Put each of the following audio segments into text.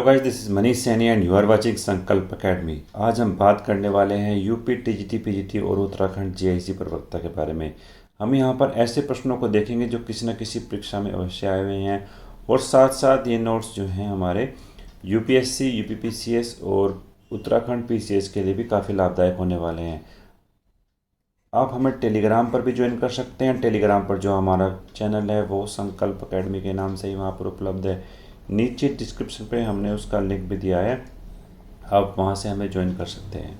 Guys, this is Manish Saini and you are watching Sankalp academy. आज हम बात करने वाले हैं यूपी टीजीटी पीजीटी और उत्तराखंड जीआईसी प्रवक्ता के बारे में। हम यहाँ पर ऐसे प्रश्नों को देखेंगे जो किसी न किसी परीक्षा में अवश्य आए हुए हैं और साथ साथ ये नोट्स जो हैं हमारे यूपीएससी, यूपीपीसीएस और उत्तराखंड पीसीएस के लिए भी काफ़ी लाभदायक होने वाले हैं। आप हमें टेलीग्राम पर भी ज्वाइन कर सकते हैं। टेलीग्राम पर जो हमारा चैनल है वो संकल्प एकेडमी के नाम से ही वहाँ पर उपलब्ध है। नीचे डिस्क्रिप्शन पे हमने उसका लिंक भी दिया है, आप वहाँ से हमें ज्वाइन कर सकते हैं।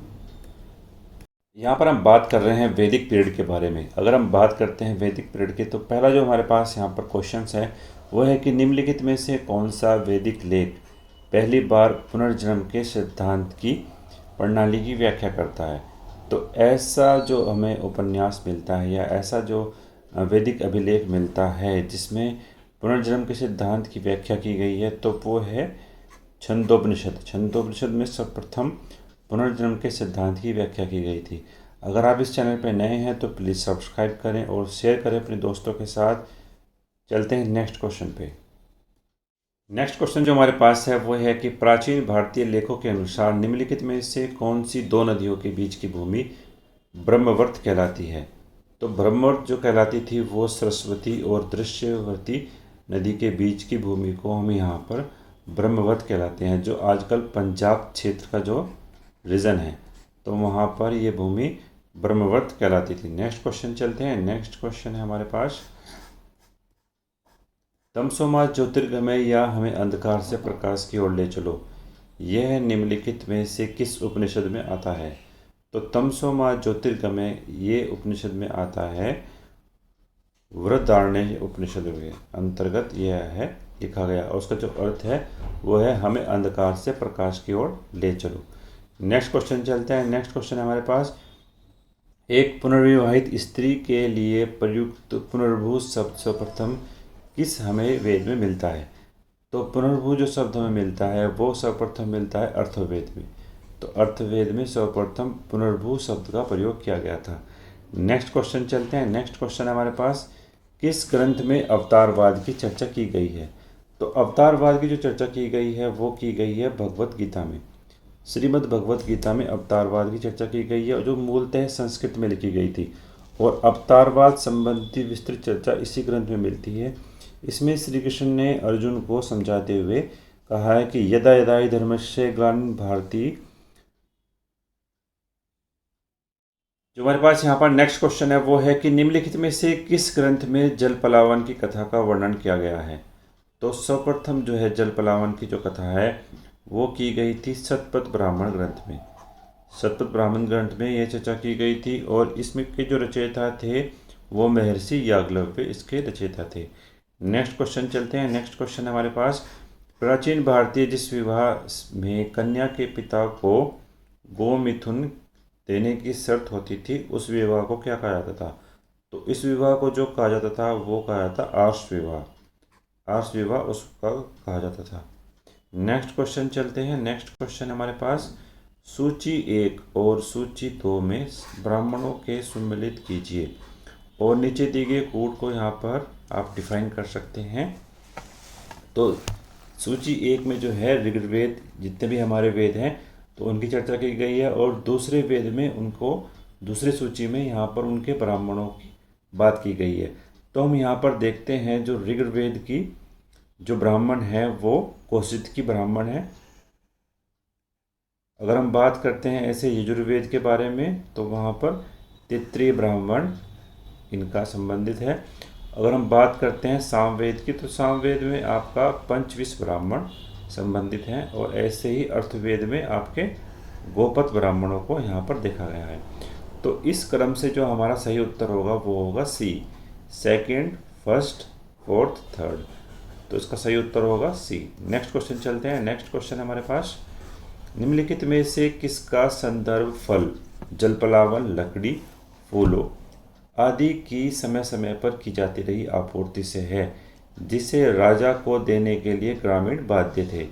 यहाँ पर हम बात कर रहे हैं वैदिक पीरियड के बारे में। अगर हम बात करते हैं वैदिक पीरियड के, तो पहला जो हमारे पास यहाँ पर क्वेश्चंस है वो है कि निम्नलिखित में से कौन सा वैदिक लेख पहली बार पुनर्जन्म के सिद्धांत की प्रणाली की व्याख्या करता है। तो ऐसा जो हमें उपन्यास मिलता है या ऐसा जो वैदिक अभिलेख मिलता है जिसमें पुनर्जन्म के सिद्धांत की व्याख्या की गई है, तो वो है छंदोपनिषद। छंदोपनिषद में सर्वप्रथम पुनर्जन्म के सिद्धांत की व्याख्या की गई थी। अगर आप इस चैनल पर नए हैं तो प्लीज़ सब्सक्राइब करें और शेयर करें अपने दोस्तों के साथ। चलते हैं नेक्स्ट क्वेश्चन पे। नेक्स्ट क्वेश्चन जो हमारे पास है वो है कि प्राचीन भारतीय लेखों के अनुसार निम्नलिखित में से कौन सी दो नदियों के बीच की भूमि ब्रह्मवर्त कहलाती है। तो ब्रह्मवर्त जो कहलाती थी वो सरस्वती और दृश्यवती नदी के बीच की भूमि को हम यहाँ पर ब्रह्मवर्त कहलाते हैं, जो आजकल पंजाब क्षेत्र का जो रीजन है, तो वहाँ पर ये भूमि ब्रह्मवर्त कहलाती थी। नेक्स्ट क्वेश्चन चलते हैं। नेक्स्ट क्वेश्चन है हमारे पास, तमसोमा ज्योतिर्गमय या हमें अंधकार से प्रकाश की ओर ले चलो, यह निम्नलिखित में से किस उपनिषद में आता है। तो तमसोमा ज्योतिर्गमय ये उपनिषद में आता है वृहदारण्यक उपनिषद के अंतर्गत यह है लिखा गया, और उसका जो अर्थ है वो है हमें अंधकार से प्रकाश की ओर ले चलो। नेक्स्ट क्वेश्चन चलते हैं। नेक्स्ट क्वेश्चन है हमारे पास, एक पुनर्विवाहित स्त्री के लिए प्रयुक्त पुनर्भू शब्द सर्वप्रथम किस हमें वेद में मिलता है। तो पुनर्भू जो शब्द हमें मिलता है वो सर्वप्रथम मिलता है अर्थवेद में। तो अर्थवेद में सर्वप्रथम पुनर्भू शब्द का प्रयोग किया गया था। नेक्स्ट क्वेश्चन चलते हैं। नेक्स्ट क्वेश्चन हमारे पास, किस ग्रंथ में अवतारवाद की चर्चा की गई है। तो अवतारवाद की जो चर्चा की गई है वो की गई है भगवत गीता में। श्रीमद् भगवत गीता में अवतारवाद की चर्चा की गई है, जो मूलतः संस्कृत में लिखी गई थी, और अवतारवाद संबंधी विस्तृत चर्चा इसी ग्रंथ में मिलती है। इसमें श्री कृष्ण ने अर्जुन को समझाते हुए कहा है कि यदा यदा हि धर्मस्य ग्लानिर्भवति भारती। जो हमारे पास यहाँ पर नेक्स्ट क्वेश्चन है वो है कि निम्नलिखित में से किस ग्रंथ में जल पलावन की कथा का वर्णन किया गया है। तो सर्वप्रथम जो है जल पलावन की जो कथा है वो की गई थी शतपथ ब्राह्मण ग्रंथ में। शतपथ ब्राह्मण ग्रंथ में यह चर्चा की गई थी, और इसमें के जो रचयिता थे वो महर्षि याज्ञवल्क्य इसके रचयिता थे। नेक्स्ट क्वेश्चन चलते हैं। नेक्स्ट क्वेश्चन हमारे पास, प्राचीन भारतीय जिस विवाह में कन्या के पिता को गोमिथुन देने की शर्त होती थी उस विवाह को क्या कहा जाता था। तो इस विवाह को जो कहा जाता था वो कहा जाता आर्ष विवाह। आर्ष विवाह उसका कहा जाता था। नेक्स्ट क्वेश्चन चलते हैं। नेक्स्ट क्वेश्चन हमारे पास, सूची 1 और सूची 2 में ब्राह्मणों के सुमेलित कीजिए, और नीचे दिए गए कोड को यहाँ पर आप डिफाइन कर सकते हैं। तो सूची 1 में जो है ऋग्वेद, जितने भी हमारे वेद हैं तो उनकी चर्चा की गई है, और दूसरे वेद में उनको दूसरी सूची में यहाँ पर उनके ब्राह्मणों की बात की गई है। तो हम यहाँ पर देखते हैं जो ऋग्वेद की जो ब्राह्मण है वो कौशिक ब्राह्मण है। अगर हम बात करते हैं ऐसे यजुर्वेद के बारे में तो वहाँ पर तैत्तिरीय ब्राह्मण इनका संबंधित है। अगर हम बात करते हैं सामवेद की तो सामवेद में आपका पंचविश ब्राह्मण संबंधित हैं, और ऐसे ही अर्थवेद में आपके गोपत ब्राह्मणों को यहाँ पर देखा गया है। तो इस क्रम से जो हमारा सही उत्तर होगा वो होगा सी, सेकंड, फर्स्ट, फोर्थ, थर्ड। तो इसका सही उत्तर होगा सी। नेक्स्ट क्वेश्चन चलते हैं। नेक्स्ट क्वेश्चन हमारे पास, निम्नलिखित में से किसका संदर्भ फल, जलपलावन, लकड़ी, फूलों आदि की समय समय पर की जाती रही आपूर्ति से है, जिसे राजा को देने के लिए ग्रामीण बाध्य थे।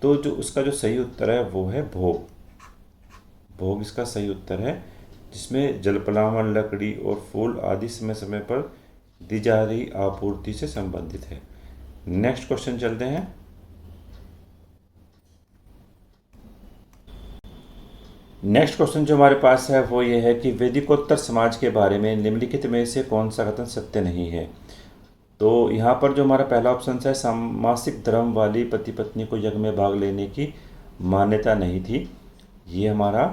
तो जो उसका जो सही उत्तर है वो है भोग। भोग इसका सही उत्तर है, जिसमें जलपलावन, लकड़ी और फूल आदि समय समय पर दी जा रही आपूर्ति से संबंधित है। नेक्स्ट क्वेश्चन चलते हैं। नेक्स्ट क्वेश्चन जो हमारे पास है वो ये है कि वैदिकोत्तर समाज के बारे में निम्नलिखित में से कौन सा कथन सत्य नहीं है। तो यहाँ पर जो हमारा पहला ऑप्शन है, सामासिक धर्म वाली पति पत्नी को यज्ञ में भाग लेने की मान्यता नहीं थी। ये हमारा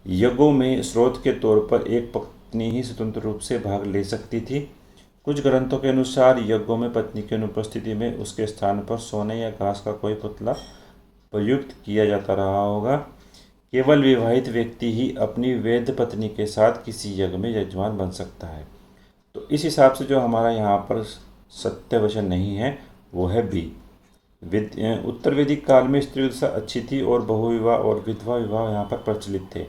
यज्ञों में स्रोत के तौर पर एक पत्नी ही स्वतंत्र रूप से भाग ले सकती थी। कुछ ग्रंथों के अनुसार यज्ञों में पत्नी की अनुपस्थिति में उसके स्थान पर सोने या घास का कोई पुतला प्रयुक्त किया जाता रहा होगा। केवल विवाहित व्यक्ति ही अपनी वैध पत्नी के साथ किसी यज्ञ में यजमान बन सकता है। तो इस हिसाब से जो हमारा यहाँ पर सत्य वचन नहीं है वो है बी। उत्तर वैदिक काल में स्त्री दशा अच्छी थी और बहुविवाह और विधवा विवाह यहाँ पर प्रचलित थे।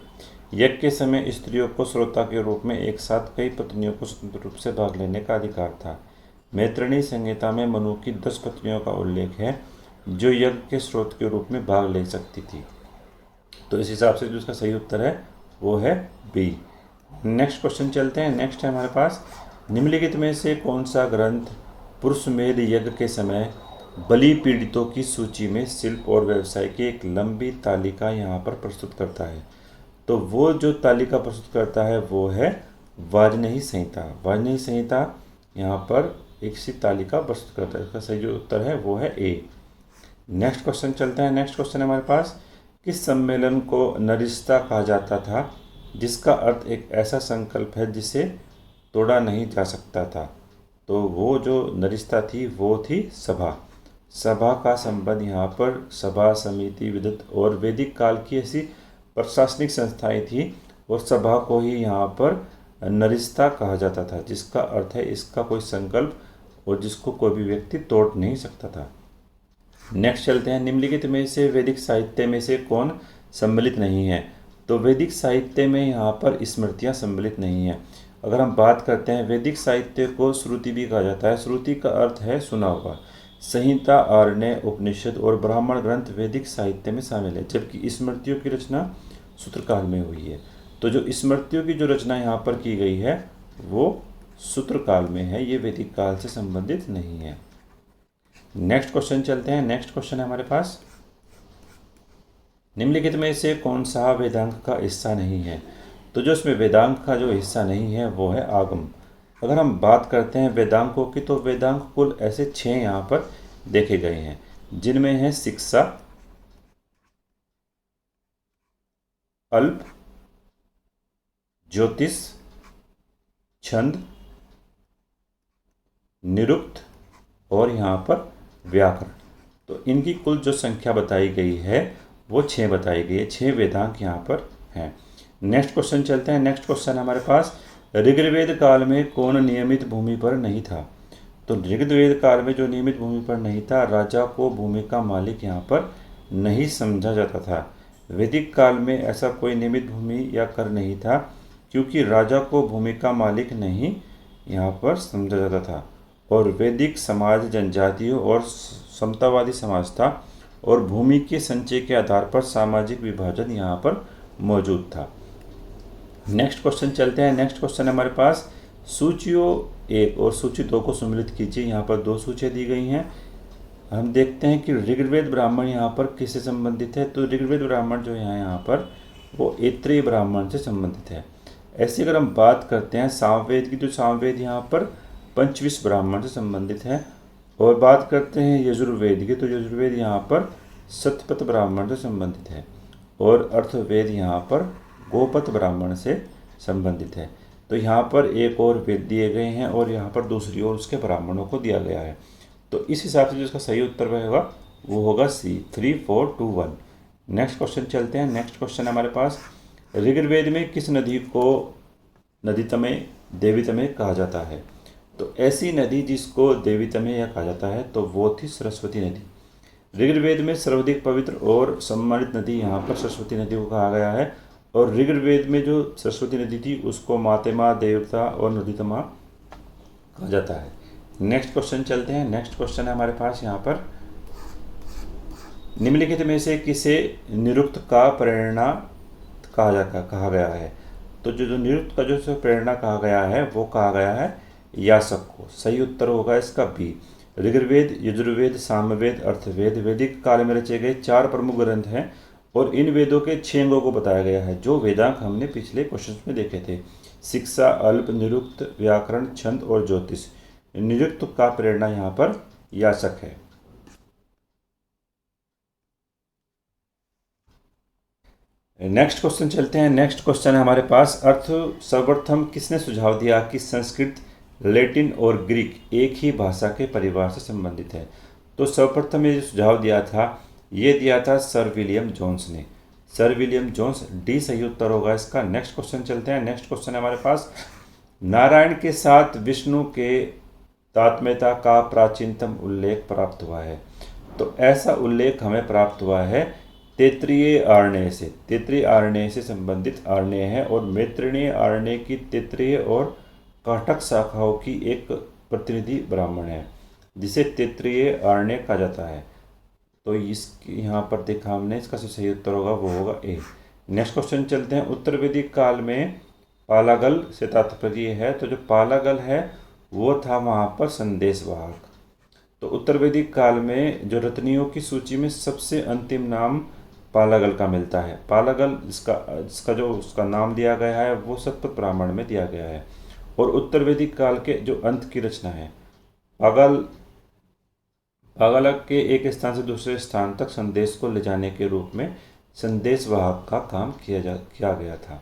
यज्ञ के समय स्त्रियों को श्रोता के रूप में एक साथ कई पत्नियों को स्वतंत्र रूप से भाग लेने का अधिकार था। मैत्रेयी संहिता में मनु की 10 पत्नियों का उल्लेख है जो यज्ञ के स्रोत के रूप में भाग ले सकती थी। तो इस हिसाब से जो इसका सही उत्तर है वो है बी। नेक्स्ट क्वेश्चन चलते हैं। नेक्स्ट है हमारे पास, निम्नलिखित में से कौन सा ग्रंथ पुरुषमेध यज्ञ के समय बलि पीड़ितों की सूची में शिल्प और व्यवसाय की एक लंबी तालिका यहाँ पर प्रस्तुत करता है। तो वो जो तालिका प्रस्तुत करता है वो है वाजनेयी संहिता। वाजनेयी संहिता यहाँ पर एक सी तालिका प्रस्तुत करता है। इसका सही जो उत्तर है वो है ए। नेक्स्ट क्वेश्चन चलते हैं। नेक्स्ट क्वेश्चन है हमारे पास, किस सम्मेलन को नरिस्ता कहा जाता था जिसका अर्थ एक ऐसा संकल्प है जिसे तोड़ा नहीं जा सकता था। तो वो जो नरिस्ता थी वो थी सभा। सभा का संबंध यहाँ पर सभा, समिति, विदत और वैदिक काल की ऐसी प्रशासनिक संस्थाएं थी और सभा को ही यहाँ पर नरिस्ता कहा जाता था, जिसका अर्थ है इसका कोई संकल्प और जिसको कोई भी व्यक्ति तोड़ नहीं सकता था। नेक्स्ट चलते हैं। निम्नलिखित में से वैदिक साहित्य में से कौन सम्मिलित नहीं है। तो वैदिक साहित्य में यहाँ पर स्मृतियाँ सम्मिलित नहीं है। अगर हम बात करते हैं, वैदिक साहित्य को श्रुति भी कहा जाता है। श्रुति का अर्थ है सुना हुआ। संहिता, आरण्य, उपनिषद और ब्राह्मण ग्रंथ वैदिक साहित्य में शामिल है, जबकि स्मृतियों की रचना सूत्रकाल में हुई है। तो जो स्मृतियों की जो रचना यहाँ पर की गई है वो सूत्रकाल में है, ये वैदिक काल से संबंधित नहीं है। नेक्स्ट क्वेश्चन चलते हैं। नेक्स्ट क्वेश्चन है हमारे पास, निम्नलिखित में से कौन सा वेदांग का हिस्सा नहीं है। तो जो इसमें वेदांग का जो हिस्सा नहीं है वो है आगम। अगर हम बात करते हैं वेदांगों की, तो वेदांग कुल ऐसे 6 यहाँ पर देखे गए हैं, जिनमें है शिक्षा, अल्प, ज्योतिष, छंद, निरुक्त और यहाँ पर व्याकरण। तो इनकी कुल जो संख्या बताई गई है वो 6 बताई गई है। 6 वेदांग यहाँ पर हैं। नेक्स्ट क्वेश्चन चलते हैं। नेक्स्ट क्वेश्चन हमारे पास, ऋग्वेद काल में कौन नियमित भूमि पर नहीं था। तो ऋग्वेद काल में जो नियमित भूमि पर नहीं था, राजा को भूमि का मालिक यहाँ पर नहीं समझा जाता था। वैदिक काल में ऐसा कोई नियमित भूमि या कर नहीं था, क्योंकि राजा को भूमि का मालिक नहीं यहाँ पर समझा जाता था। और वैदिक समाज जनजातियों और समतावादी समाज था और भूमि के संचय के आधार पर सामाजिक विभाजन यहाँ पर मौजूद था। नेक्स्ट क्वेश्चन चलते हैं। नेक्स्ट क्वेश्चन हमारे पास, सूचियों 1 और सूची 2 को सम्मिलित कीजिए। यहाँ पर 2 सूचियाँ दी गई हैं। हम देखते हैं कि ऋग्वेद ब्राह्मण यहाँ पर किससे संबंधित है। तो ऋग्वेद ब्राह्मण जो है यहाँ पर वो ऐत्रेय ब्राह्मण से संबंधित है। ऐसे अगर हम बात करते हैं सामवेद की, तो सामवेद यहाँ पर पंचविश ब्राह्मण से संबंधित है। और बात करते हैं यजुर्वेद की, तो यजुर्वेद यहाँ पर शतपथ ब्राह्मण से संबंधित है। और अर्थवेद यहाँ पर गोपथ ब्राह्मण से संबंधित है। तो यहाँ पर एक और वेद दिए गए हैं और यहाँ पर दूसरी ओर उसके ब्राह्मणों को दिया गया है। तो इस हिसाब से जो इसका सही उत्तर होगा वो होगा सी, 3, 4, 2, 1। नेक्स्ट क्वेश्चन चलते हैं। नेक्स्ट क्वेश्चन हमारे पास, ऋग्वेद में किस नदी को नदीतमे, देवीतमे कहा जाता है। तो ऐसी नदी जिसको देवीतमे या कहा जाता है तो वो थी सरस्वती नदी। ऋग्वेद में सर्वाधिक पवित्र और सम्मानित नदी यहाँ पर सरस्वती नदी को कहा गया है। और ऋग्वेद में जो सरस्वती नदी थी उसको मातेमा, देवता और नदीतमा कहा जाता है। नेक्स्ट क्वेश्चन चलते हैं। नेक्स्ट क्वेश्चन है हमारे पास यहाँ पर, निम्नलिखित में से किसे निरुक्त का प्रेरणा कहा गया है। तो जो निरुक्त का जो प्रेरणा कहा गया है वो कहा गया है यास्क को। सही उत्तर होगा इसका बी। ऋग्वेद, यजुर्वेद, सामवेद, अर्थवेद वैदिक काल में रचे गए 4 प्रमुख ग्रंथ हैं और इन वेदों के 6 अंगों को बताया गया है, जो वेदांग हमने पिछले क्वेश्चन में देखे थे। शिक्षा, अल्प, निरुक्त, व्याकरण, छंद और ज्योतिष। निरुक्त का प्रेरणा यहाँ पर याचक है। नेक्स्ट क्वेश्चन चलते हैं। नेक्स्ट क्वेश्चन है हमारे पास, अर्थ सर्वप्रथम किसने सुझाव दिया कि संस्कृत, लैटिन और ग्रीक एक ही भाषा के परिवार से संबंधित है? तो सर्वप्रथम ये सुझाव दिया था, ये दिया था सर विलियम जोन्स ने। सर विलियम जोन्स, डी सही उत्तर होगा इसका। नेक्स्ट क्वेश्चन चलते हैं। नेक्स्ट क्वेश्चन है हमारे पास, नारायण के साथ विष्णु के तात्म्यता का प्राचीनतम उल्लेख प्राप्त हुआ है? तो ऐसा उल्लेख हमें प्राप्त हुआ है तैत्तिरीय आरण्य से। तैत्तिरीय आरण्य से संबंधित आरण्य है और मैत्रेयी आरण्य की तैत्तिरीय और काटक शाखाओं की एक प्रतिनिधि ब्राह्मण है, जिसे तैत्तिरीय आरण्य कहा जाता है। तो इस यहाँ पर देखा हमने, इसका जो सही उत्तर होगा वो होगा ए। नेक्स्ट क्वेश्चन चलते हैं। उत्तर वैदिक काल में पालागल से तात्पर्य है, तो जो पालागल है वो था वहाँ पर संदेशवाहक। तो उत्तर वैदिक काल में जो रत्नियों की सूची में सबसे अंतिम नाम पालागल का मिलता है। पालागल जिसका जो उसका नाम दिया गया है वो शतपथ ब्राह्मण में दिया गया है। और उत्तर वैदिक काल के जो अंत की रचना है, पागालक के एक स्थान से दूसरे स्थान तक संदेश को ले जाने के रूप में संदेशवाहक का काम किया गया था।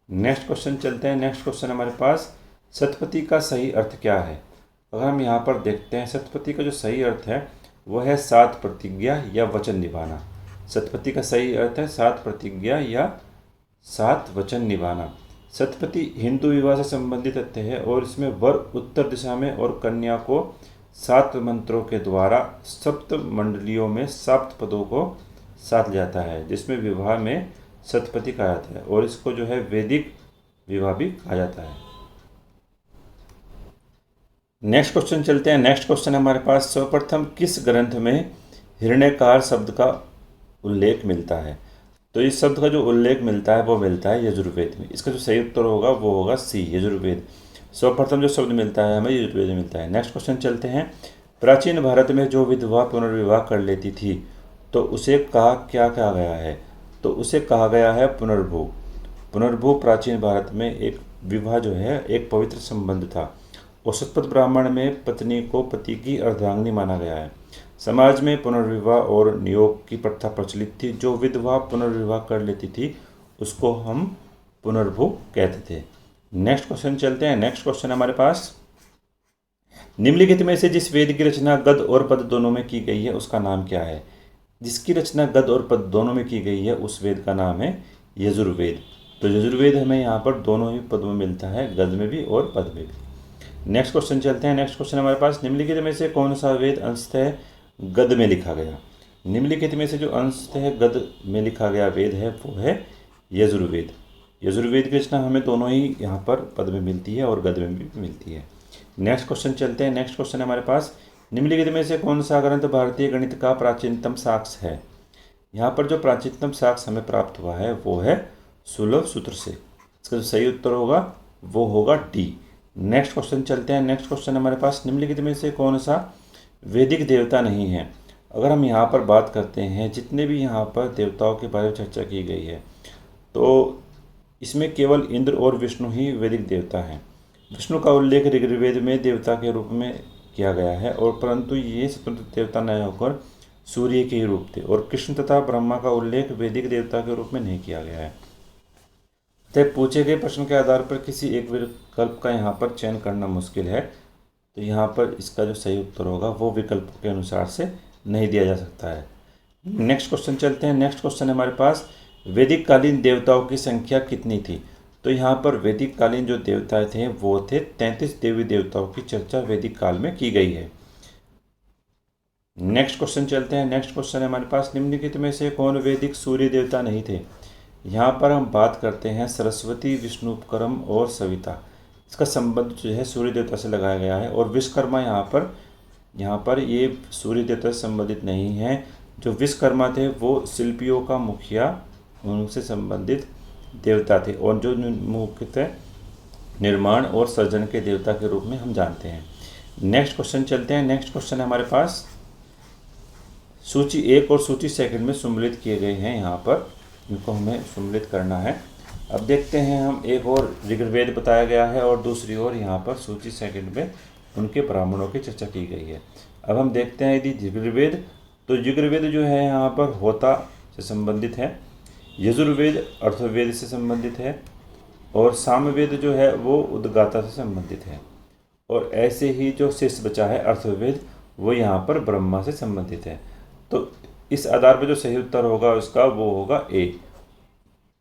नेक्स्ट क्वेश्चन चलते हैं। नेक्स्ट क्वेश्चन हमारे पास, शतपथी का सही अर्थ क्या है? अगर हम यहाँ पर देखते हैं, शतपथी का जो सही अर्थ है वह है 7 प्रतिज्ञा या वचन निभाना। शतपथी का सही अर्थ है 7 प्रतिज्ञा या 7 वचन निभाना। शतपथी हिंदू विवाह से संबंधित तथ्य है और इसमें वर उत्तर दिशा में और कन्या को 7 मंत्रों के द्वारा सप्त मंडलियों में 7 पदों को साथ ले जाता है, जिसमें विवाह में शतपथी कहा जाता है और इसको जो है वैदिक विवाह भी कहा जाता है। नेक्स्ट क्वेश्चन चलते हैं। नेक्स्ट क्वेश्चन हमारे पास, सर्वप्रथम किस ग्रंथ में हिरण्यकार शब्द का उल्लेख मिलता है? तो इस शब्द का जो उल्लेख मिलता है वो मिलता है यजुर्वेद में। इसका जो सही उत्तर होगा वो होगा सी, यजुर्वेद। सर्वप्रथम जो शब्द मिलता है हमें यजुर्वेद में मिलता है। नेक्स्ट क्वेश्चन चलते हैं। प्राचीन भारत में जो विधवा पुनर्विवाह कर लेती थी तो उसे क्या कहा गया है? तो उसे कहा गया है पुनर्भू। पुनर्भू प्राचीन भारत में एक विवाह जो है एक पवित्र संबंध था और शतपथ ब्राह्मण में पत्नी को पति की अर्धांगिनी माना गया है। समाज में पुनर्विवाह और नियोग की प्रथा प्रचलित थी। जो विधवा पुनर्विवाह कर लेती थी उसको हम पुनर्भू कहते थे। नेक्स्ट क्वेश्चन चलते हैं। नेक्स्ट क्वेश्चन हमारे पास, निम्नलिखित में से जिस वेद की रचना गद्य और पद्य दोनों में की गई है उसका नाम क्या है? जिसकी रचना गद्य और पद्य दोनों में की गई है उस वेद का नाम है यजुर्वेद। तो यजुर्वेद हमें यहाँ पर दोनों ही पद में मिलता है, गद्य में भी और पद्य में भी। नेक्स्ट क्वेश्चन चलते हैं। नेक्स्ट क्वेश्चन हमारे पास, निम्नलिखित में से कौन सा वेद अंशतः गद्य में लिखा गया? निम्नलिखित में से जो अंशतः गद्य में लिखा गया वेद है वो है यजुर्वेद। यजुर्वेद की रचना हमें दोनों ही यहाँ पर पद में मिलती है और गद्य में भी मिलती है। नेक्स्ट क्वेश्चन चलते हैं। नेक्स्ट क्वेश्चन हमारे पास, निम्नलिखित में से कौन सा ग्रंथ भारतीय गणित का प्राचीनतम साक्ष्य है? यहाँ पर जो प्राचीनतम साक्ष्य हमें प्राप्त हुआ है वो है सुलभ सूत्र से। इसका जो सही उत्तर होगा वो होगा डी। नेक्स्ट क्वेश्चन चलते हैं। नेक्स्ट क्वेश्चन हमारे पास, निम्नलिखित में से कौन सा वैदिक देवता नहीं है? अगर हम यहाँ पर बात करते हैं, जितने भी यहाँ पर देवताओं के बारे में चर्चा की गई है तो इसमें केवल इंद्र और विष्णु ही वैदिक देवता हैं। विष्णु का उल्लेख ऋग्वेद में देवता के रूप में किया गया है और परंतु ये स्वतंत्र देवता न होकर सूर्य के ही रूप थे। और कृष्ण तथा ब्रह्मा का उल्लेख वैदिक देवता के रूप में नहीं किया गया है। तब पूछे गए प्रश्न के आधार पर किसी एक विकल्प का यहाँ पर चयन करना मुश्किल है, तो यहाँ पर इसका जो सही उत्तर होगा वो विकल्पों के अनुसार से नहीं दिया जा सकता है। नेक्स्ट क्वेश्चन चलते हैं। नेक्स्ट क्वेश्चन हमारे पास, वैदिक कालीन देवताओं की संख्या कितनी थी? तो यहाँ पर वैदिक कालीन जो देवता थे वो थे 33 देवी देवताओं की चर्चा वैदिक काल में की गई है। नेक्स्ट क्वेश्चन चलते हैं। नेक्स्ट क्वेश्चन हमारे पास, निम्नलिखित में से कौन वैदिक सूर्य देवता नहीं थे? यहाँ पर हम बात करते हैं सरस्वती, विष्णुकर्म और सविता। इसका संबंध जो है सूर्य देवता से लगाया गया है और विश्वकर्मा यहाँ पर ये सूर्य देवता से संबंधित नहीं है। जो विश्वकर्मा थे वो शिल्पियों का मुखिया, उनसे संबंधित देवता थे और जो मुख्यतः निर्माण और सर्जन के देवता के रूप में हम जानते हैं। नेक्स्ट क्वेश्चन चलते हैं। नेक्स्ट क्वेश्चन है हमारे पास, सूची 1 और सूची सेकंड में सम्मिलित किए गए हैं। यहाँ पर इनको हमें सम्मिलित करना है। अब देखते हैं हम, एक और ऋग्वेद बताया गया है और दूसरी ओर यहाँ पर सूची सेकंड में उनके ब्राह्मणों की चर्चा की गई है। अब हम देखते हैं यदि ऋग्वेद, तो ऋग्वेद जो है यहाँ पर होता से संबंधित है, यजुर्वेद अर्थवेद से संबंधित है और सामवेद जो है वो उद्गाता से संबंधित है। और ऐसे ही जो शेष बचा है अर्थवेद, वो यहाँ पर ब्रह्मा से संबंधित है। तो इस आधार पर जो सही उत्तर होगा उसका वो होगा ए,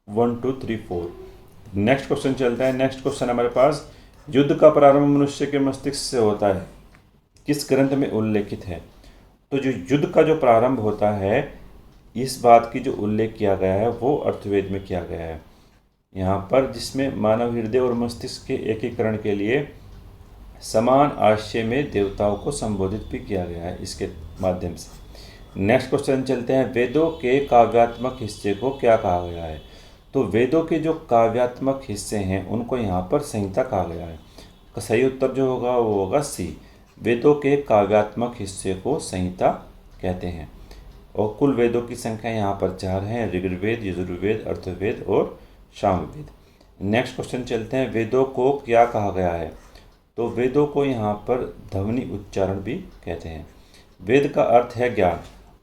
1 2 3 4। नेक्स्ट क्वेश्चन चलता है। नेक्स्ट क्वेश्चन हमारे पास, युद्ध का प्रारंभ मनुष्य के मस्तिष्क से होता है, किस ग्रंथ में उल्लेखित है? तो जो युद्ध का जो प्रारंभ होता है, इस बात की जो उल्लेख किया गया है वो अर्थवेद में किया गया है। यहाँ पर जिसमें मानव हृदय और मस्तिष्क के एकीकरण के लिए समान आशय में देवताओं को संबोधित भी किया गया है इसके माध्यम से। नेक्स्ट क्वेश्चन चलते हैं। वेदों के काव्यात्मक हिस्से को क्या कहा गया है? तो वेदों के जो काव्यात्मक हिस्से हैं उनको यहाँ पर संहिता कहा गया है। तो सही उत्तर जो होगा वो होगा सी, वेदों के काव्यात्मक हिस्से को संहिता कहते हैं। और कुल वेदों की संख्या यहाँ पर 4 हैं, ऋग्वेद, यजुर्वेद, अर्थवेद और सामवेद। नेक्स्ट क्वेश्चन चलते हैं। वेदों को क्या कहा गया है? तो वेदों को यहाँ पर ध्वनि उच्चारण भी कहते हैं। वेद का अर्थ है ज्ञान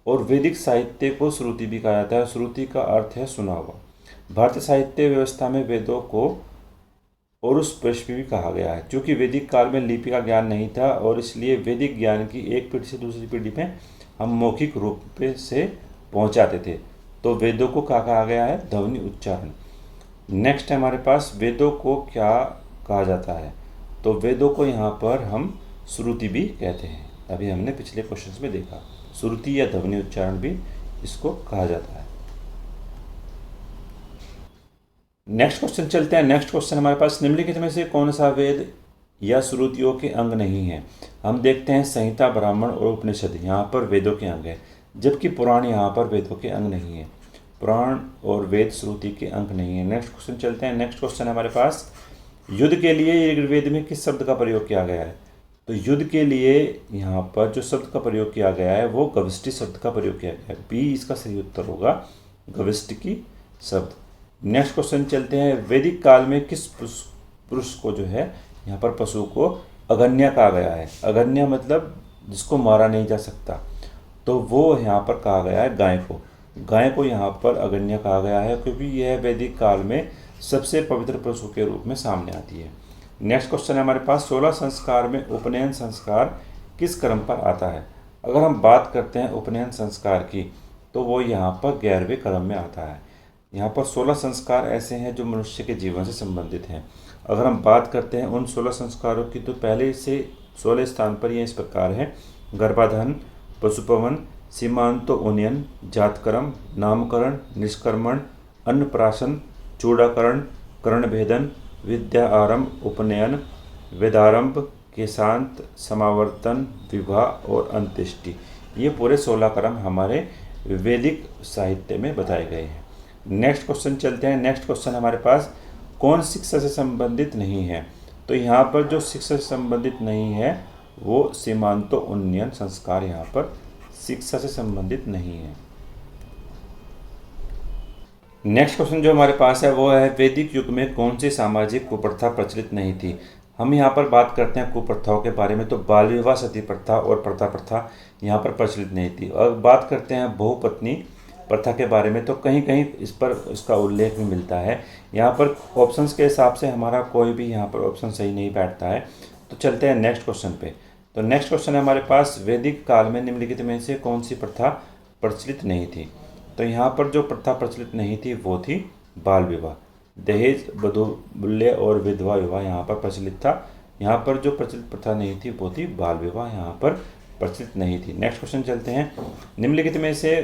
और वैदिक साहित्य को श्रुति भी कहा जाता है। श्रुति का अर्थ है सुना हुआ। भारतीय साहित्य व्यवस्था में वेदों को औरुस पृष्ठ भी कहा गया है। क्योंकि वैदिक काल में लिपि का ज्ञान नहीं था और इसलिए वैदिक ज्ञान की एक पीढ़ी से दूसरी पीढ़ी में हम मौखिक रूप से पहुंचाते थे। तो वेदों को क्या कहा गया है? ध्वनि उच्चारण। नेक्स्ट है हमारे पास, वेदों को क्या कहा जाता है? तो वेदों को यहाँ पर हम श्रुति भी कहते हैं। अभी हमने पिछले क्वेश्चन में देखा, श्रुति या ध्वनि उच्चारण भी इसको कहा जाता है। नेक्स्ट क्वेश्चन चलते हैं। नेक्स्ट क्वेश्चन हमारे पास, निम्नलिखित में से कौन सा वेद या श्रुतियों के अंग नहीं है? हम देखते हैं संहिता, ब्राह्मण और उपनिषद यहाँ पर वेदों के अंग है, जबकि पुराण यहाँ पर वेदों के अंग नहीं है। पुराण और वेद श्रुति के अंग नहीं है। नेक्स्ट क्वेश्चन चलते हैं। नेक्स्ट क्वेश्चन हमारे पास, युद्ध के लिए ऋग्वेद में किस शब्द का प्रयोग किया गया है? तो युद्ध के लिए यहाँ पर जो शब्द का प्रयोग किया गया है वो गविष्टि शब्द का प्रयोग किया गया है। बी इसका सही उत्तर होगा, गविष्टि शब्द। नेक्स्ट क्वेश्चन चलते हैं। वैदिक काल में किस पुरुष को जो है यहाँ पर पशु को अगन्य कहा गया है? अगन्य मतलब जिसको मारा नहीं जा सकता, तो वो यहाँ पर कहा गया है गाय को। गाय को यहाँ पर अगन्य कहा गया है क्योंकि यह वैदिक काल में सबसे पवित्र पशु के रूप में सामने आती है। नेक्स्ट क्वेश्चन है हमारे पास, 16 संस्कार में उपनयन संस्कार किस क्रम पर आता है? अगर हम बात करते हैं उपनयन संस्कार की, तो वो यहाँ पर 11वें क्रम में आता है। यहाँ पर 16 संस्कार ऐसे हैं जो मनुष्य के जीवन से संबंधित हैं। अगर हम बात करते हैं उन 16 संस्कारों की, तो पहले से 16 स्थान पर ये इस प्रकार है: गर्भाधान, पशुपवन, सीमांतो उन्नयन, जातकर्म, नामकरण, निष्कर्मण, अन्नप्राशन, चूड़ाकरण, कर्णभेदन, विद्या आरंभ, उपनयन, वेदारंभ, केशांत, समावर्तन, विवाह और अंत्येष्टि। ये पूरे 16 क्रम हमारे वैदिक साहित्य में बताए गए हैं। नेक्स्ट क्वेश्चन चलते हैं। नेक्स्ट क्वेश्चन हमारे पास, कौन शिक्षा से संबंधित नहीं है? तो यहाँ पर जो शिक्षा से संबंधित नहीं है वो सीमांतो उन्नयन संस्कार यहाँ पर शिक्षा से संबंधित नहीं है। नेक्स्ट क्वेश्चन जो हमारे पास है वो है, वैदिक युग में कौन सी सामाजिक कुप्रथा प्रचलित नहीं थी? हम यहाँ पर बात करते हैं कुप्रथाओं के बारे में, तो बाल विवाह, सती प्रथा और प्रथा प्रथा यहाँ पर प्रचलित नहीं थी। और बात करते हैं बहुपत्नी प्रथा के बारे में, तो कहीं कहीं इस पर इसका उल्लेख भी मिलता है। यहाँ पर ऑप्शंस के हिसाब से हमारा कोई भी यहाँ पर ऑप्शन सही नहीं बैठता है। तो चलते हैं नेक्स्ट क्वेश्चन पे। तो नेक्स्ट क्वेश्चन है हमारे पास, वैदिक काल में निम्नलिखित में से कौन सी प्रथा प्रचलित नहीं थी? तो यहाँ पर जो प्रथा प्रचलित नहीं थी वो थी बाल विवाह। दहेज, बधूल्य और विधवा विवाह यहाँ पर प्रचलित था। यहाँ पर जो प्रचलित प्रथा नहीं थी वो थी बाल विवाह, यहाँ पर प्रचलित नहीं थी। नेक्स्ट क्वेश्चन चलते हैं। निम्नलिखित में से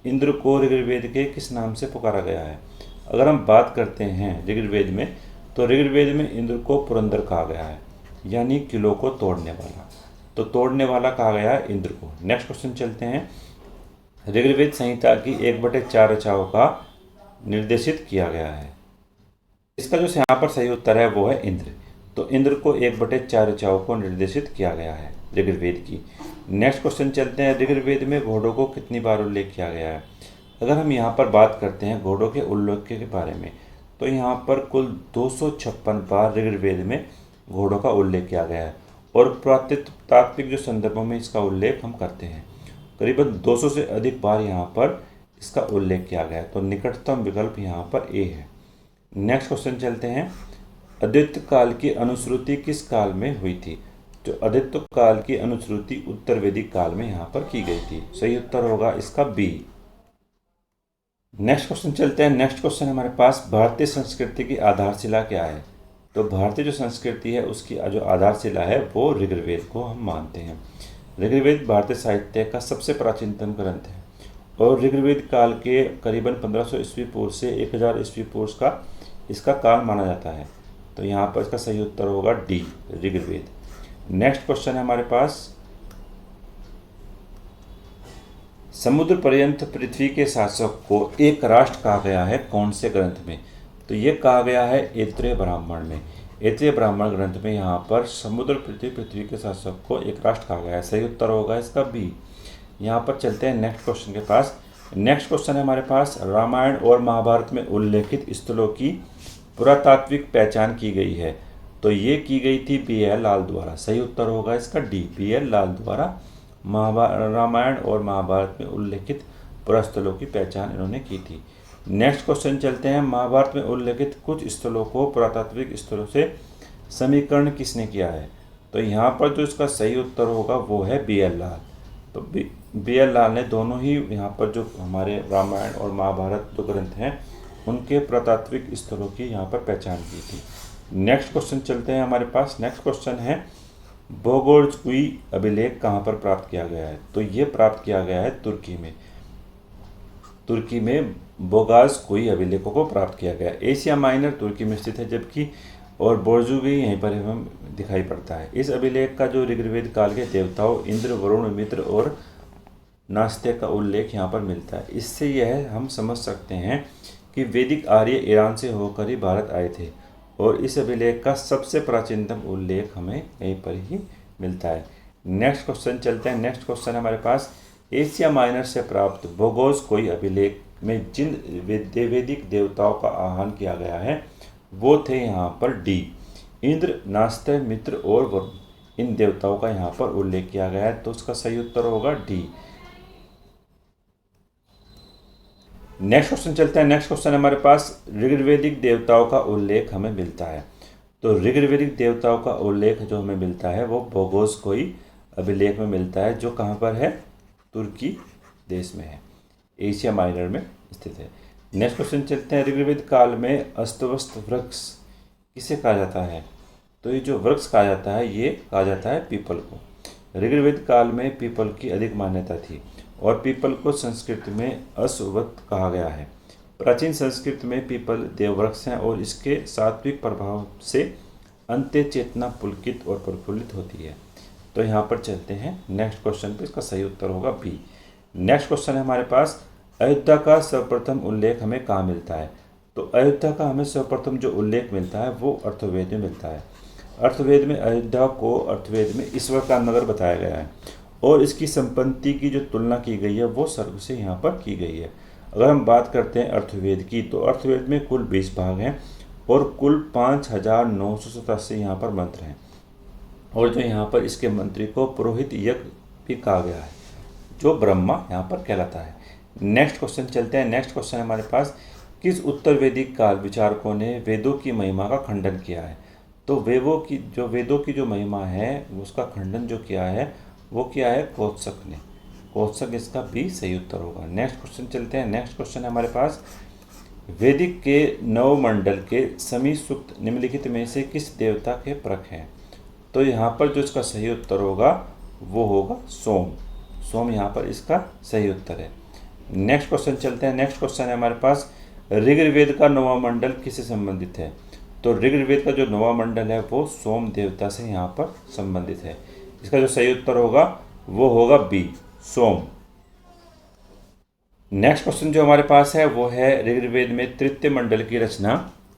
इंद्र को ऋग्वेद के किस नाम से पुकारा गया है? अगर हम बात करते हैं ऋग्वेद में, तो ऋग्वेद में इंद्र को पुरंदर कहा गया है, यानी किलों को तोड़ने वाला। तो तोड़ने वाला कहा गया है इंद्र को। नेक्स्ट क्वेश्चन चलते हैं। ऋग्वेद संहिता की 1/4 रचनाओं का निर्देशित किया गया है। इसका जो यहाँ पर सही उत्तर है वो है इंद्र। तो इंद्र को 1/4 रचनाओं को निर्देशित किया गया है ऋग्वेद की। नेक्स्ट क्वेश्चन चलते हैं, ऋग्वेद में घोड़ों को कितनी बार उल्लेख किया गया है। अगर हम यहाँ पर बात करते हैं घोड़ों के उल्लेख के बारे में, तो यहाँ पर कुल 256 बार ऋग्वेद में घोड़ों का उल्लेख किया गया है और पुरातात्विक जो संदर्भों में इसका उल्लेख हम करते हैं करीबन 200 से अधिक बार यहाँ पर इसका उल्लेख किया गया है। तो निकटतम विकल्प यहाँ पर ए है। नेक्स्ट क्वेश्चन चलते हैं, अद्वैत काल की अनुश्रुति किस काल में हुई थी। जो अद्वैत काल की अनुश्रुति उत्तर वैदिक काल में यहाँ पर की गई थी। सही उत्तर होगा इसका बी। नेक्स्ट क्वेश्चन चलते हैं। नेक्स्ट क्वेश्चन हमारे पास, भारतीय संस्कृति की आधारशिला क्या है। तो भारतीय जो संस्कृति है उसकी जो आधारशिला है वो ऋग्वेद को हम मानते हैं। ऋग्वेद भारतीय साहित्य का सबसे प्राचीनतम ग्रंथ है और ऋग्वेद काल के करीबन 1500 ईस्वी पूर्व से 1000 ईस्वी पूर्व का इसका काल माना जाता है। तो यहाँ पर इसका सही उत्तर होगा डी, ऋग्वेद। नेक्स्ट क्वेश्चन है हमारे पास, समुद्र पर्यंत पृथ्वी के शासक को एक राष्ट्र कहा गया है कौन से ग्रंथ में। तो ये कहा गया है ऐत्रेय ब्राह्मण में। ऐत्रेय ब्राह्मण ग्रंथ में यहाँ पर समुद्र पृथ्वी के शासक को एक राष्ट्र कहा गया है। सही उत्तर होगा इसका बी। यहाँ पर चलते हैं नेक्स्ट क्वेश्चन के पास। नेक्स्ट क्वेश्चन है हमारे पास, रामायण और महाभारत में उल्लेखित स्थलों की पुरातात्विक पहचान की गई है। तो ये की गई थी B.L. लाल द्वारा। सही उत्तर होगा इसका डी, B.L. लाल द्वारा रामायण और महाभारत में उल्लेखित पुरास्थलों की पहचान इन्होंने की थी। नेक्स्ट क्वेश्चन चलते हैं, महाभारत में उल्लेखित कुछ स्थलों को पुरातात्विक स्थलों से समीकरण किसने किया है। तो यहाँ पर जो इसका सही उत्तर होगा वो है B.L. लाल। तो B.L. लाल ने दोनों ही यहाँ पर जो हमारे रामायण और महाभारत जो ग्रंथ हैं उनके पुरातात्विक स्थलों की यहाँ पर पहचान की थी। नेक्स्ट क्वेश्चन चलते हैं हमारे पास। नेक्स्ट क्वेश्चन है, बोगोर्जकुई अभिलेख कहाँ पर प्राप्त किया गया है। तो ये प्राप्त किया गया है तुर्की में बोगार्जकुई अभिलेखों को प्राप्त किया गया है। एशिया माइनर तुर्की में स्थित है, जबकि और बोर्जुगी यहीं पर हमें दिखाई पड़ता है। इस अभिलेख का जो ऋग्वेद काल के देवताओं इंद्र, वरुण, मित्र और नास्ते का उल्लेख यहाँ पर मिलता है। इससे यह हम समझ सकते हैं कि वैदिक आर्य ईरान से होकर ही भारत आए थे और इस अभिलेख का सबसे प्राचीनतम उल्लेख हमें यहीं पर ही मिलता है। नेक्स्ट क्वेश्चन चलते हैं। नेक्स्ट क्वेश्चन हमारे पास, एशिया माइनर से प्राप्त बोगोर्जकुई अभिलेख में जिन वैदिक देवताओं का आह्वान किया गया है वो थे यहाँ पर डी, इंद्र, नास्ते, मित्र और वरुण। इन देवताओं का यहाँ पर उल्लेख किया गया है। तो उसका सही उत्तर होगा डी। नेक्स्ट क्वेश्चन चलते हैं। नेक्स्ट क्वेश्चन हमारे पास, ऋग्वेदिक देवताओं का उल्लेख हमें मिलता है। तो ऋग्वेदिक देवताओं का उल्लेख जो हमें मिलता है वो बोगोर्जकुई अभिलेख में मिलता है, जो कहाँ पर है, तुर्की देश में है, एशिया माइनर में स्थित है। नेक्स्ट क्वेश्चन चलते हैं, ऋग्वेद काल में अस्तव्यस्त वृक्ष किसे कहा जाता है। तो ये जो वृक्ष कहा जाता है ये कहा जाता है पीपल को। ऋग्वेद काल में पीपल की अधिक मान्यता थी और पीपल को संस्कृत में अश्वत्थ कहा गया है। प्राचीन संस्कृत में पीपल देववृक्ष हैं और इसके सात्विक प्रभाव से अंत्य चेतना पुलकित और प्रफुल्लित होती है। तो यहाँ पर चलते हैं नेक्स्ट क्वेश्चन पे, इसका सही उत्तर होगा बी। नेक्स्ट क्वेश्चन है हमारे पास, अयोध्या का सर्वप्रथम उल्लेख हमें कहाँ मिलता है। तो अयोध्या का हमें सर्वप्रथम जो उल्लेख मिलता है वो अर्थवेद में मिलता है। अर्थवेद में अयोध्या को अर्थवेद में ईश्वर का नगर बताया गया है और इसकी संपत्ति की जो तुलना की गई है वो स्वर्ग से यहाँ पर की गई है। अगर हम बात करते हैं अर्थवेद की, तो अर्थवेद में कुल 20 भाग हैं और कुल 5987 यहाँ पर मंत्र हैं और जो यहाँ पर इसके मंत्री को पुरोहित यज्ञ भी कहा गया है, जो ब्रह्मा यहाँ पर कहलाता है। नेक्स्ट क्वेश्चन चलते हैं। नेक्स्ट क्वेश्चन हमारे पास, किस उत्तर वैदिक काल विचारकों ने वेदों की महिमा का खंडन किया है। तो वेदों की जो महिमा है उसका खंडन जो किया है वो किया है कौत्सक ने। कौत्सक इसका भी सही उत्तर होगा। नेक्स्ट क्वेश्चन चलते हैं। नेक्स्ट क्वेश्चन है हमारे पास, वैदिक के नवमंडल के समी सूक्त निम्नलिखित में से किस देवता के परख हैं। तो यहाँ पर जो इसका सही उत्तर होगा वो होगा सोम। सोम यहाँ पर इसका सही उत्तर है। नेक्स्ट क्वेश्चन चलते हैं। नेक्स्ट क्वेश्चन है हमारे पास, ऋग्वेद का नौवां मंडल किससे संबंधित है। तो ऋग्वेद का जो नौवां मंडल है वो सोम देवता से यहाँ पर संबंधित है। इसका जो सही उत्तर होगा वो होगा बी, सोम। नेक्स्ट क्वेश्चन जो हमारे पास है वो है, ऋग्वेद में तृतीय मंडल की रचना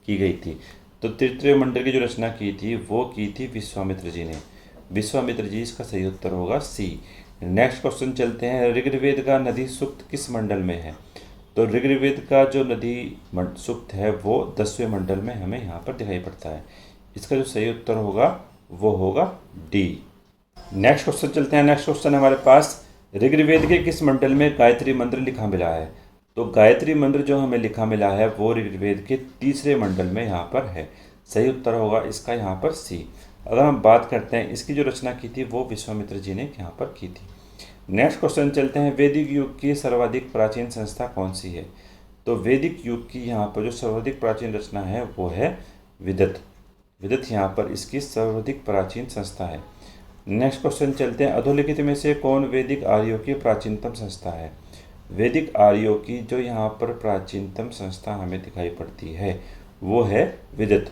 की गई थी। तो तृतीय मंडल की जो रचना की थी वो की थी विश्वामित्र जी ने। विश्वामित्र जी, इसका सही उत्तर होगा सी। नेक्स्ट क्वेश्चन चलते हैं, ऋग्वेद का नदी सूक्त किस मंडल में है? तो ऋग्वेद का जो नदी सूक्त है वो 10वें मंडल में हमें यहाँ पर दिखाई पड़ता है। इसका जो सही उत्तर होगा वो होगा डी। नेक्स्ट क्वेश्चन चलते हैं। नेक्स्ट क्वेश्चन हमारे पास, ऋग्वेद के किस मंडल में गायत्री मंत्र लिखा मिला है? तो गायत्री मंत्र जो हमें लिखा मिला है वो ऋग्वेद के 3रे मंडल में यहाँ पर है। सही उत्तर होगा इसका यहाँ पर सी। अगर हम बात करते हैं, इसकी जो रचना की थी वो विश्वामित्र जी ने यहाँ पर की थी। नेक्स्ट क्वेश्चन चलते हैं, वैदिक युग की सर्वाधिक प्राचीन संस्था कौन सी है? तो वैदिक युग की यहाँ पर जो सर्वाधिक प्राचीन रचना है वो है विदत। विदत यहाँ पर इसकी सर्वाधिक प्राचीन संस्था है। नेक्स्ट क्वेश्चन चलते हैं, अधोलिखित में से कौन वैदिक आर्यों की प्राचीनतम संस्था है? वैदिक आर्यों की जो यहाँ पर प्राचीनतम संस्था हमें दिखाई पड़ती है वो है विदत।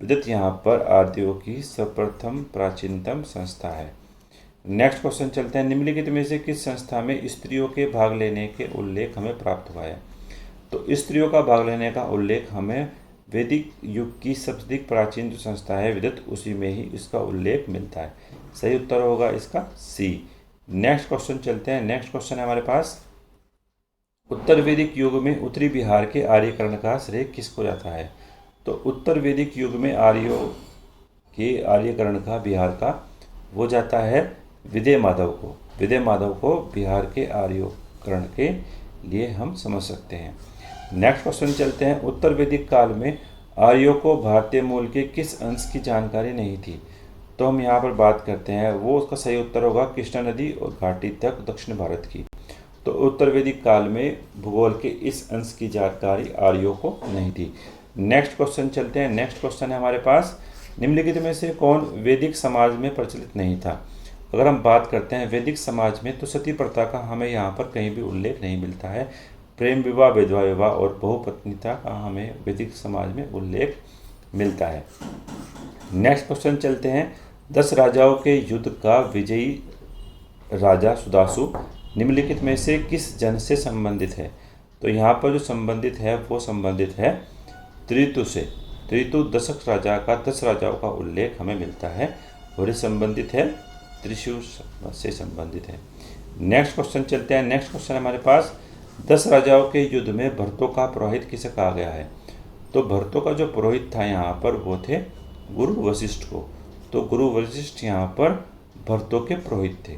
विदत यहाँ पर आर्यों की सर्वप्रथम प्राचीनतम संस्था है। नेक्स्ट क्वेश्चन चलते हैं, निम्नलिखित में से किस संस्था में स्त्रियों के भाग लेने के उल्लेख हमें प्राप्त हुआ है? तो स्त्रियों का भाग लेने का उल्लेख हमें वैदिक युग की सबसे अधिक प्राचीन जो संस्था है विदत, उसी में ही इसका उल्लेख मिलता है। सही उत्तर होगा इसका सी। नेक्स्ट क्वेश्चन चलते हैं। नेक्स्ट क्वेश्चन है हमारे पास, उत्तर वैदिक युग में उत्तरी बिहार के आर्यकरण का श्रेय किसको जाता है? तो उत्तर वैदिक युग में आर्यों के आर्यकरण का बिहार का वो जाता है विदय माधव को। विदय माधव को बिहार के आर्यकरण के लिए हम समझ सकते हैं। नेक्स्ट क्वेश्चन चलते हैं, उत्तर वैदिक काल में आर्यों को भारतीय मूल के किस अंश की जानकारी नहीं थी? तो हम यहाँ पर बात करते हैं, वो उसका सही उत्तर होगा कृष्णा नदी और घाटी तक दक्षिण भारत की। तो उत्तर वैदिक काल में भूगोल के इस अंश की जानकारी आर्यों को नहीं थी। नेक्स्ट क्वेश्चन चलते हैं। नेक्स्ट क्वेश्चन है हमारे पास, निम्नलिखित में से कौन वैदिक समाज में प्रचलित नहीं था? अगर हम बात करते हैं वैदिक समाज में, तो सती प्रथा का हमें यहाँ पर कहीं भी उल्लेख नहीं मिलता है। प्रेम विवाह, विधवा विवाह और बहुपत्नीता का हमें वैदिक समाज में उल्लेख मिलता है। नेक्स्ट क्वेश्चन चलते हैं, 10 राजाओं के युद्ध का विजयी राजा सुदासु निम्नलिखित में से किस जन से संबंधित है? तो यहाँ पर जो संबंधित है वो संबंधित है त्रितु से। त्रितु 10 राजा का 10 राजाओं का उल्लेख हमें मिलता है और ये संबंधित है त्रिशूर से संबंधित है। नेक्स्ट क्वेश्चन चलते हैं। नेक्स्ट क्वेश्चन हमारे पास, 10 राजाओं के युद्ध में भरतों का पुरोहित किसे कहा गया है? तो भरतों का जो पुरोहित था यहाँ पर वो थे गुरु वशिष्ठ को। तो गुरु वशिष्ठ यहाँ पर भरतों के पुरोहित थे।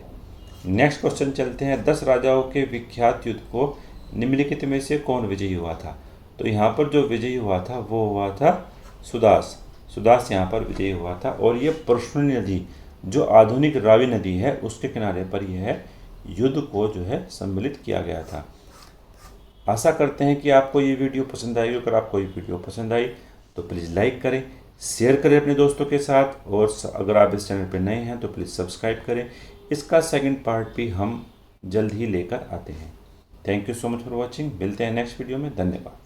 नेक्स्ट क्वेश्चन चलते हैं, 10 राजाओं के विख्यात युद्ध को निम्नलिखित में से कौन विजयी हुआ था? तो यहाँ पर जो विजयी हुआ था वो हुआ था सुदास। सुदास यहाँ पर विजयी हुआ था और ये परशुनी नदी जो आधुनिक रावी नदी है उसके किनारे पर यह युद्ध को जो है सम्मिलित किया गया था। आशा करते हैं कि आपको ये वीडियो पसंद आई। अगर आपको ये वीडियो पसंद आई तो प्लीज़ लाइक करें, शेयर करें अपने दोस्तों के साथ, और अगर आप इस चैनल पर नए हैं तो प्लीज़ सब्सक्राइब करें। इसका सेकंड पार्ट भी हम जल्द ही लेकर आते हैं। Thank you so much for watching. मिलते हैं नेक्स्ट वीडियो में। धन्यवाद।